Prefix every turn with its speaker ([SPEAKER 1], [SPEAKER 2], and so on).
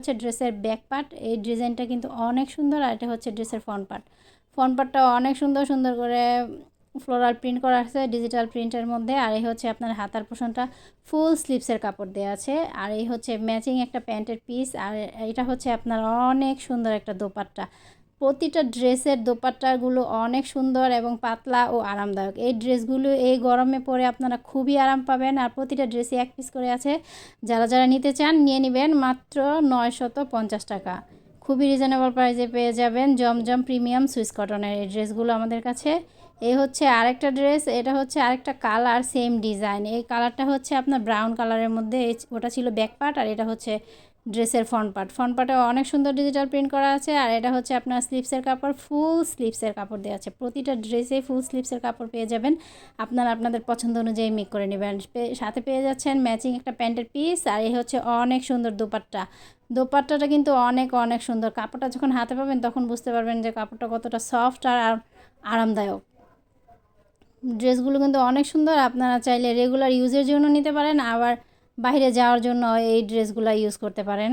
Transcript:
[SPEAKER 1] হচ্ছে ড্রেসের back part. এই ডিজাইনটা কিন্তু অনেক সুন্দর। আর এটা হচ্ছে ড্রেসের ফ্রন্ট পার্ট। ফ্রন্ট পার্টটা অনেক সুন্দর সুন্দর করে ফ্লোরাল প্রিন্ট করা আছে ডিজিটাল প্রিন্টের মধ্যে। আর এই হচ্ছে আপনার হাতার পোর্শনটা ফুল স্লিভসের কাপড় দেওয়া আছে। আর এই হচ্ছে ম্যাচিং একটা প্যান্টের পিস। আর এটা হচ্ছে আপনার অনেক সুন্দর একটা দোপাট্টা। প্রতিটা ড্রেসের দোপাট্টাগুলো অনেক সুন্দর এবং পাতলা ও আরামদায়ক। এই ড্রেসগুলো এই গরমে পরে আপনারা খুবই আরাম পাবেন। আর প্রতিটা ড্রেসে এক পিস করে আছে। যারা যারা নিতে চান নিয়ে নেবেন মাত্র 950 টাকা। খুবই রিজনেবল প্রাইসে পেয়ে যাবেন জমজম প্রিমিয়াম সুইস কটনের এই ড্রেসগুলো আমাদের কাছে। এই হচ্ছে আরেকটা ড্রেস, এটা হচ্ছে আরেকটা কালার, সেম ডিজাইন। এই কালারটা হচ্ছে আপনার ব্রাউন কালারের মধ্যে। ওটা ছিল ব্যাক পার্ট আর এটা হচ্ছে ড্রেসের ফ্রন্ট পার্ট। ফ্রন্ট পার্টে অনেক সুন্দর ডিজিটাল প্রিন্ট করা আছে। আর এটা হচ্ছে আপনার স্লিভসের কাপড়, ফুল স্লিভসের কাপড় দেওয়া আছে। প্রতিটা ড্রেসে ফুল স্লিভসের কাপড় পেয়ে যাবেন। আপনারা আপনাদের পছন্দ অনুযায়ী মেক করে নেবেন। সাথে পেয়ে যাচ্ছেন ম্যাচিং একটা প্যান্টের পিস। আর এই হচ্ছে অনেক সুন্দর দোপাট্টা। দোপাট্টাটা কিন্তু অনেক অনেক সুন্দর। কাপড়টা যখন হাতে পাবেন তখন বুঝতে পারবেন যে কাপড়টা কতটা সফট আর আরামদায়ক। ড্রেসগুলো কিন্তু অনেক সুন্দর। আপনারা চাইলে রেগুলার ইউজের জন্য নিতে পারেন, আবার বাইরে যাওয়ার জন্য এই ড্রেসগুলো ইউজ করতে পারেন।